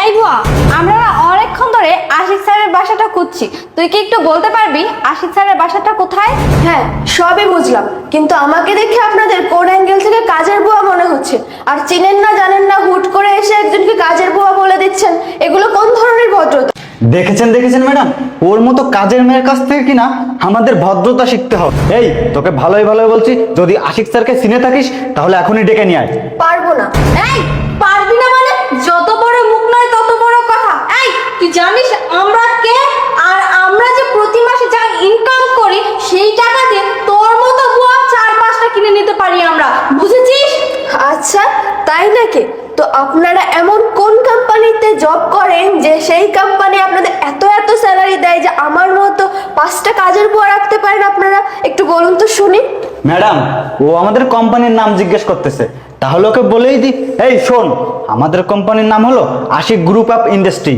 এই বুয়া, আমরা না অনেকক্ষণ ধরে আশিক স্যারের বাসাটা খুঁজছি। তুই কি একটু বলতে পারবি আশিক স্যারের বাসাটা কোথায়? হ্যাঁ, সবই বুঝলাম, কিন্তু আমাকে দেখে আপনাদের কোন অ্যাঙ্গেল থেকে কাজের বুয়া মনে হচ্ছে? আর চিনেন না জানেন না হুট করে এসে একজনকে কাজের বুয়া বলে দিচ্ছেন, এগুলো কোন ধরনের ভদ্রতা? দেখেছেন ম্যাডাম, ওর মতো কাজের মেয়ের কাছ থেকে কিনা আমাদের ভদ্রতা শিখতে হবে। এই তোকে ভালোই বলছি, যদি আশিক স্যারকে চিনে থাকিস তাহলে এখনই ডেকে নিয়ে আয়। পারবো না। এই পারবি না মানে? যত বড় মুখ নয় তত বড় কথা। এই তুই জানিস আমরা কে? আর আমরা যে প্রতি মাসে যা ইনকাম করি সেই টাকা দিয়ে তোর মতো বুয়া 4-5টা কিনে নিতে পারি আমরা, বুঝেছিস? আচ্ছা, তাই নাকি? তো আপনারা এমন কোন কোম্পানিতে জব করেন যে সেই কোম্পানি আপনাদের এত স্যালারি দেয় যে আমার মতো 5টা কাজের বুয়া রাখতে পারেন আপনারা? একটু বলুন তো শুনি। ম্যাডাম, ও আমাদের কোম্পানির নাম জিজ্ঞেস করতেছে, তাহলে ওকে বলেই দি। এই শোন, আমাদের কোম্পানির নাম হলো আশিক গ্রুপ অফ ইন্ডাস্ট্রি।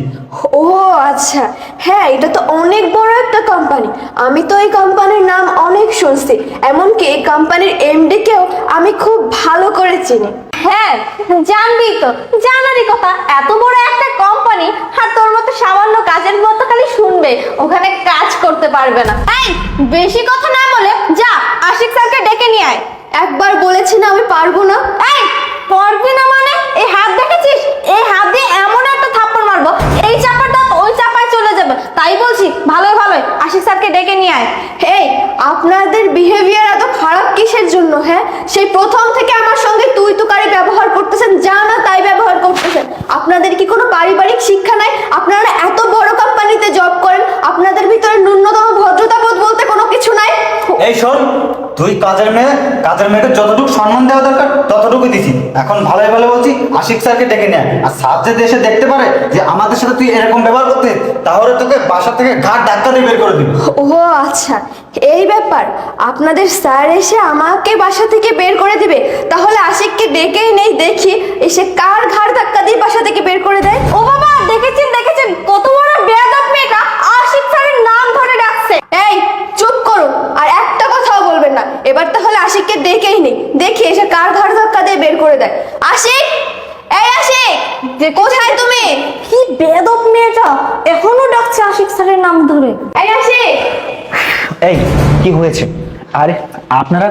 ও আচ্ছা, হ্যাঁ, এটা তো অনেক বড় একটা কোম্পানি। আমি তো এই কোম্পানির নাম অনেক শুনছি, এমনকি এই কোম্পানির এমডি কেও আমি খুব ভালো করে চিনি। হ্যাঁ জানবি তো, জানারই কথা। এত বড় একটা কোম্পানি আর তোর মতো সামান্য কাজের মতো খালি শুনবে, ওখানে কাজ করতে পারবে না। এই বেশি কথা না বলে যা আশিক স্যারকে ডেকে নিয়ে আয়। একবার বলেছি না আমি পারবো না। এই পারবি না মানে? এই হাত দেখেছিস? এই হাত দিয়ে এমন একটা থাপ্পড় মারবো এই চাপাটা ওই চাপায় চলে যাবে। তাই বলছি ভালোই আশিক স্যারকে ডেকে নিয়ে আয়। এই আপনাদের বিহেভিয়ার এত খারাপ কিসের জন্য? হ্যাঁ, সেই প্রথম থেকে আমার সঙ্গে তুই তুকারি ব্যবহার করতেছেন, যা না তাই ব্যবহার করতেছেন। আপনাদের কি কোনো পারিবারিক শিক্ষা নাই? আপনারা এত বড় কোম্পানিতে জব করেন, আপনাদের ভিতরে ন্যূনতম ভদ্রতাবোধ বলতে কোনো কিছু নাই? এই শোন, তুই কাজের মেয়েকে যতটুকু সম্মান দেওয়া দরকার ততটুকু দিছি। এখন ভালোই বলছি, আশিক স্যারকে ডেকে নেয়। আর স্যার যদি এসে দেখতে পারে যে আমাদের সাথে তুই এরকম ব্যবহার করতে, তাহলে তোকে বাসা থেকে ঘাট ধাক্কা দিয়ে বের করে দিবি। ও আচ্ছা, এই ব্যাপার। আপনাদের স্যার এসে আমাকে বাসা থেকে বের করে দিবে? তাহলে আশিককে ডেকেই নেই, দেখি এসে কার ঘাড় ধাক্কা দিয়ে বাসা থেকে বের করে দেয়। ও বাবা, দেখেছেন কত বড় বেয়াদব মেয়েটা আশিক স্যারের নাম ধরে ডাকছে। এই চুপ করুন, আর একটা কথাও বলবেন না। এবার তাহলে আশিককে ডেকেই নেই, দেখি এসে কার ঘাড় ধাক্কা দিয়ে বের করে দেয়। আশিক, এই আশিক, যে কোথায় তুমি? কি বেয়াদব মেয়েটা, এখনো ডাকছে আশিক স্যারের নাম ধরে। এই আশিক। এই কি হয়েছে? আরে আপনারা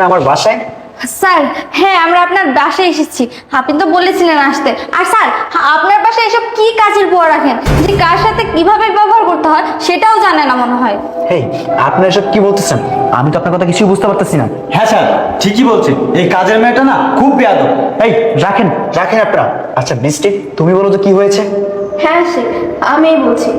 আমার বাসায়? স্যার হ্যাঁ, আমরা আপনার বাসায় এসেছি, আপনি তো বলেছিলেন আসতে। আর স্যার আপনার বাসায় এসব কি কাজের বুয়া রাখেন যে কার সাথে কিভাবে ব্যবহার করতে হয় সেটাও জানে না মনে হয়। এই আপনারা এসব কি বলতেছেন? আমি তো আপনার কথা কিছুই বুঝতে পারতেছি না। হ্যাঁ স্যার, ঠিকই বলছে, এই কাজের মেয়েটা না খুব বেয়াদব। এই রাখেন আপনারা। আচ্ছা মিষ্টি, তুমি বলো তো কি হয়েছে? হ্যাঁ আশিক, আমিই বলছি।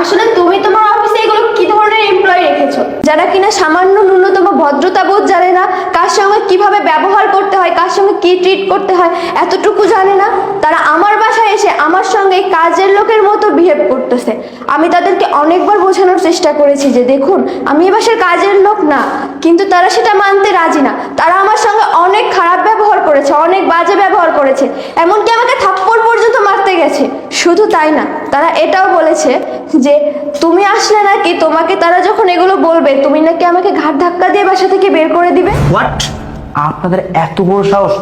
আসলে তুমি তোমার অফিসে এগুলো কি ধরনের এমপ্লয়ি রেখেছো, যারা কিনা সামান্য ন্যূনতম ভদ্রতাবোধ জানে না, কার সঙ্গে কিভাবে ব্যবহার করতে হয়, কার সঙ্গে কি ট্রিট করতে হয় এতটুকু জানে না। তারা আমার বাসায় এসে আমার সঙ্গে কাজের লোকের মতো বিহেভ করতেছে। আমি তাদেরকে অনেকবার বোঝানোর চেষ্টা করেছি যে দেখুন, আমি এ বাসার কাজের লোক না, কিন্তু তারা সেটা মানতে রাজি না। তারা আমার সঙ্গে অনেক খারাপ ব্যবহার করেছে, অনেক বাজে ব্যবহার করেছে, এমনকি আমাকে থাপ্পড় পর্যন্ত মারতে গেছে। শুধু তাই না, তারা এটাও বলেছে যে তুমি আসলে নাকি তোমাকে তারা যখন এগুলো বলবে তুমি নাকি আমাকে ঘাট ধাক্কা দিয়ে বাসা থেকে বের করে দিবে। হোয়াট? আপনাদের এত বড় সাহস,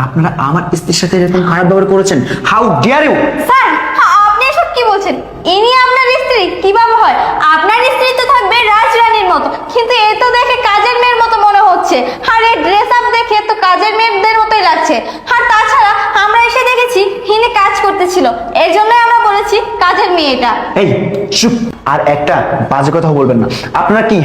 আপনারা আমার স্ত্রীর সাথে এরকম খারাপ ব্যবহার করেছেন? How deer you! স্যার আপনি এসব কি বলছেন? ইনি আপনার স্ত্রী? কিভাবে হয়? আপনার স্ত্রী তো থাকবে রাজরানীর মতো, কিন্তু এ তো দেখে কাজের মেয়ের মতো মনে হচ্ছে। আর এই ড্রেস আপ দেখে তো কাজের মেয়েদের মতোই লাগছে। আর তাছাড়া আমরা এসে দেখেছি ইনি কাজ করতেছিল, এর জন্যই আমরা বলেছি কাজের মেয়েটা। এই চুপ! আর একটা বাজে কথা বলবেন না। আপনারা কি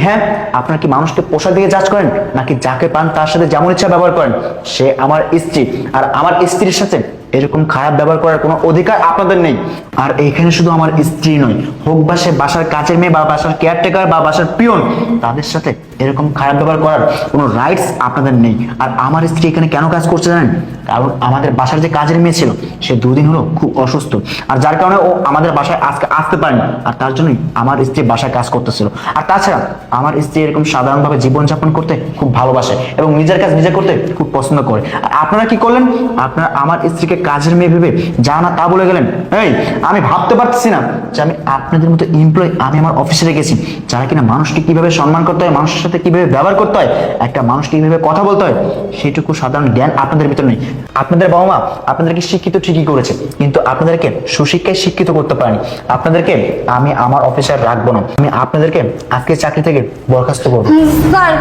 আপনারা কি মানুষকে পোশাক দিয়ে জাজ করেন, নাকি যাকে পান তার সাথে যেমন ইচ্ছা ব্যবহার করেন? সে আমার স্ত্রী, আর আমার স্ত্রীর সাথে এরকম খারাপ ব্যবহার করার কোনো অধিকার আপনাদের নেই। আর এইখানে শুধু আমার স্ত্রী নয়, হোক বা সে বাসার কাজের মেয়ে বা বাসার কেয়ারটেকার বা বাসার পিয়ন, তাদের সাথে এরকম খারাপ ব্যবহার করার কোনো রাইটস আপনাদের নেই। আর আমার স্ত্রী এখানে কেন কাজ করছে জানেন? কারণ আমাদের বাসার যে কাজের মেয়ে ছিল সে 2 দিন হলো খুব অসুস্থ, আর যার কারণে ও আমাদের বাসায় আজকে আসতে পারেনি। আর তার জন্যই আমার স্ত্রী বাসায় কাজ করতেছিল। আর তাছাড়া আমার স্ত্রী এরকম সাধারণভাবে জীবনযাপন করতে খুব ভালোবাসে এবং নিজের কাজ নিজে করতে খুব পছন্দ করে। আর আপনারা কি করলেন? আপনারা আমার স্ত্রীকে কাজের মেয়ে ভেবে যা না তা বলে গেলেন। এই আমি ভাবতে পারতেছি না যে আমি আপনাদের মতো এমপ্লয় আমি আমার অফিসে রেখেছি, যারা কিনা মানুষকে কিভাবে সম্মান করতে হয়, মানুষের সাথে কিভাবে ব্যবহার করতে হয়, একটা মানুষকে কিভাবে কথা বলতে হয়, সেটুকু সাধারণ জ্ঞান আপনাদের ভিতরে নেই। আপনাদের বাবা মা আপনাদেরকে শিক্ষিত ঠিকই করেছে, কিন্তু আপনাদেরকে সুশিক্ষায় শিক্ষিত করতে পারেনি। আপনাদেরকে আমি আমার অফিসে আর রাখবো না। আমি আপনাদেরকে আজকে চাকরি থেকে বরখাস্ত করবো। স্যার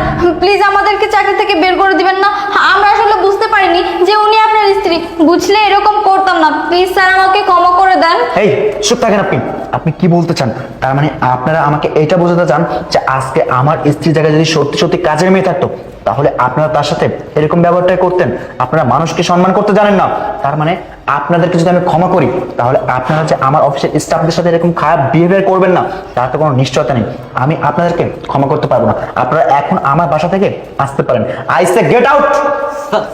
প্লিজ আমাদেরকে চাকরি থেকে বের করে দিবেন না, আমরা আসলে বুঝতে পারিনি যে উনি আপনার স্ত্রী, বুঝলে এরকম করতাম না। প্লিজ স্যার আমাকে ক্ষমা করে দেন। এই চুপ থাকেন আপনি। আপনি কি বলতে চান? তার মানে আপনারা আমাকে এটা বোঝাতে চান যে আজকে আমার স্ত্রী জায়গায় যদি সত্যি সত্যি কাজের মেয়ে থাকতো, তাহলে আপনারা তার সাথে এরকম ব্যবহারটাই করতেন? আপনারা মানুষকে সম্মান করতে জানেন না। তার মানে আপনাদেরকে যদি আমি ক্ষমা করি, তাহলে আপনারা যে আমার অফিসের স্টাফদের সাথে এরকম খারাপ বিহেভিয়ার করবেন না, তার তো কোনো নিশ্চয়তা নেই। আমি আপনাদেরকে ক্ষমা করতে পারবো না। আপনারা এখন আমার বাসা থেকে আসতে পারেন। I say get out.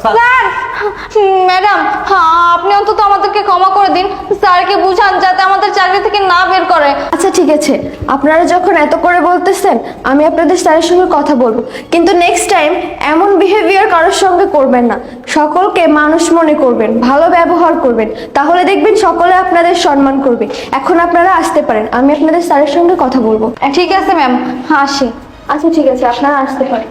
Sir madam, আপনি অন্তত আমাদেরকে ক্ষমা করে দিন, স্যারকে বুঝান যাতে আমাদের চাকরি থেকে না বের করে। আচ্ছা ঠিক আছে, আপনারা যখন এত করে বলতেছেন আমি আপনাদের স্যারের সঙ্গে কথা বলবো, কিন্তু নেক্সট টাইম এমন বিহেভিয়ার কারোর সঙ্গে করবেন না। সকলকে মানুষ মনে করবেন, ভালো ব্যবহার করবেন, তাহলে দেখবেন সকলে আপনাদের সম্মান করবে। এখন আপনারা আসতে পারেন, আমি আপনাদের স্যারের সঙ্গে কথা বলবো। ঠিক আছে ম্যাম, আসি। আচ্ছা ঠিক আছে, আপনারা আসতে পারেন।